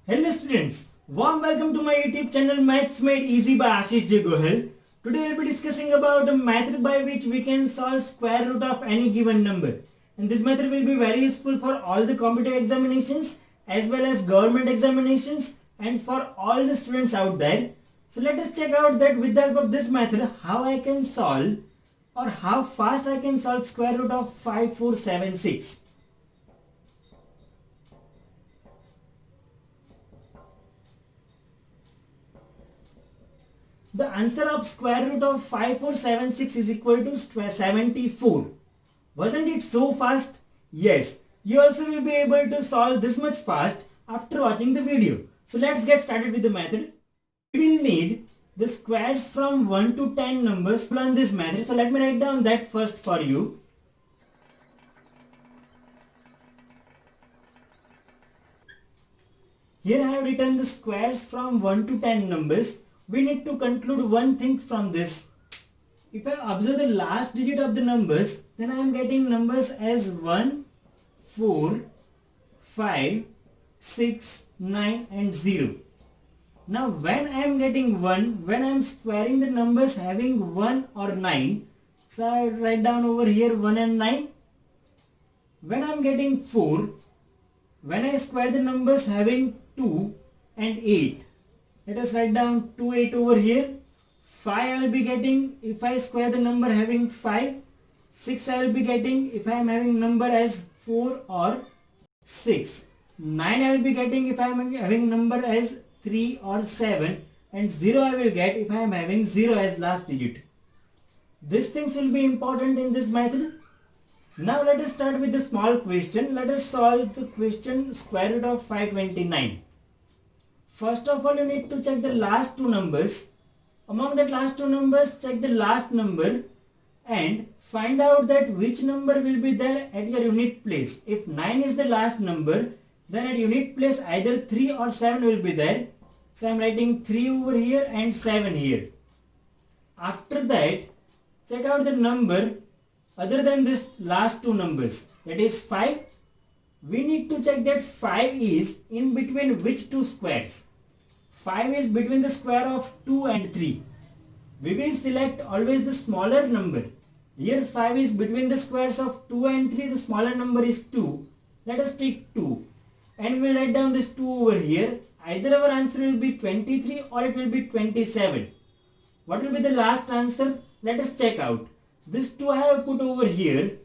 Hello students, warm welcome to my YouTube channel Maths Made Easy by Ashish J. Gohel. Today we'll be discussing about a method by which we can solve square root of any given number. And this method will be very useful for all the competitive examinations as well as government examinations and for all the students out there. So let us check out that with the help of this method how I can solve or how fast I can solve square root of 5476. The answer of square root of 5476 is equal to 74. Wasn't it so fast? Yes, you also will be able to solve this much fast after watching the video. So let's get started with the method. We will need the squares from 1 to 10 numbers to learn this method. So let me write down that first for you. Here I have written the squares from 1 to 10 numbers. We need to conclude one thing from this. If I observe the last digit of the numbers, then I am getting numbers as 1, 4, 5, 6, 9 and 0. Now when I am getting 1, when I am squaring the numbers having 1 or 9, so I write down over here 1 and 9. When I am getting 4, when I square the numbers having 2 and 8, let us write down 2, 8 over here. 5 I will be getting if I square the number having 5. 6 I will be getting if I am having number as 4 or 6. 9 I will be getting if I am having number as 3 or 7. And 0 I will get if I am having 0 as last digit. These things will be important in this method. Now let us start with the small question. Let us solve the question square root of 529. First of all, you need to check the last two numbers. Among the last two numbers, check the last number and find out that which number will be there at your unit place. If 9 is the last number, then at unit place either 3 or 7 will be there. So I am writing 3 over here and 7 here. After that, check out the number other than this last two numbers, that is 5. We need to check that 5 is in between which two squares. 5 is between the square of 2 and 3. We will select always the smaller number. Here 5 is between the squares of 2 and 3. The smaller number is 2. Let us take 2. And we will write down this 2 over here. Either our answer will be 23 or it will be 27. What will be the last answer? Let us check out. This 2 I have put over here.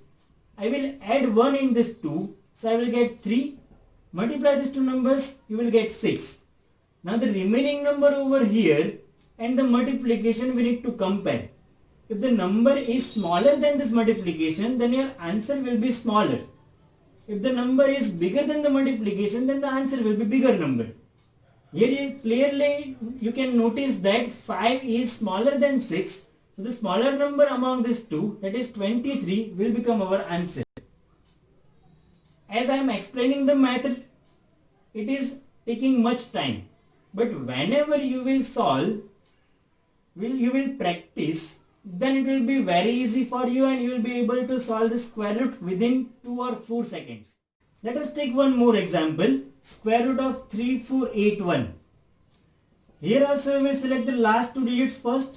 I will add 1 in this 2. So I will get 3. Multiply these two numbers, you will get 6. Now the remaining number over here and the multiplication we need to compare. If the number is smaller than this multiplication, then your answer will be smaller. If the number is bigger than the multiplication, then the answer will be bigger number. Here clearly you can notice that 5 is smaller than 6. So the smaller number among these two, that is 23, will become our answer. As I am explaining the method, it is taking much time. But whenever you will solve, you will practice, then it will be very easy for you and you will be able to solve the square root within 2 or 4 seconds. Let us take one more example, square root of 3481. Here also we will select the last two digits first.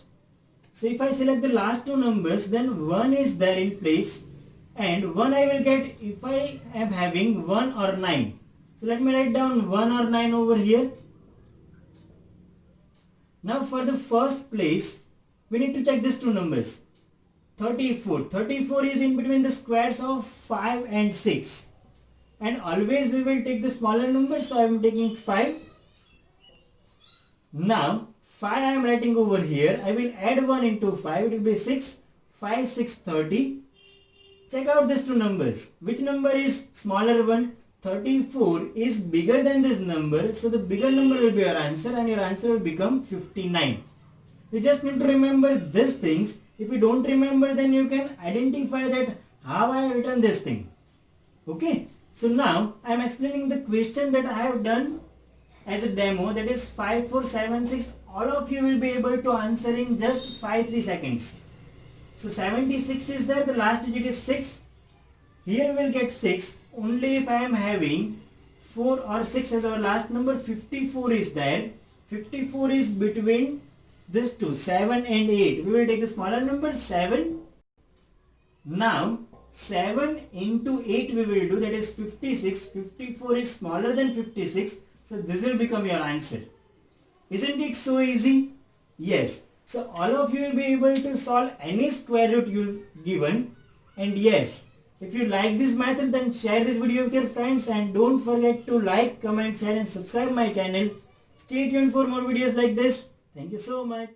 So if I select the last two numbers, then 1 is there in place. And 1 I will get if I am having 1 or 9. So let me write down 1 or 9 over here. Now for the first place, we need to check these two numbers. 34. 34 is in between the squares of 5 and 6. And always we will take the smaller number, so I am taking 5. Now 5 I am writing over here. I will add 1 into 5. It will be 6. 5, 6, 30. Check out these two numbers. Which number is smaller one? 34 is bigger than this number. So the bigger number will be your answer and your answer will become 59. You just need to remember these things. If you don't remember, then you can identify that how I have written this thing. Okay. So now I am explaining the question that I have done as a demo, that is 5476. All of you will be able to answer in just 5-3 seconds. So 76 is there, the last digit is 6. Here we will get 6 only if I am having 4 or 6 as our last number. 54 is there. 54 is between this two, 7 and 8. We will take the smaller number 7. Now 7 into 8 we will do, that is 56. 54 is smaller than 56. So this will become your answer. Isn't it so easy? Yes. So all of you will be able to solve any square root you given. And yes, if you like this method, then share this video with your friends and don't forget to like, comment, share and subscribe my channel. Stay tuned for more videos like this. Thank you so much.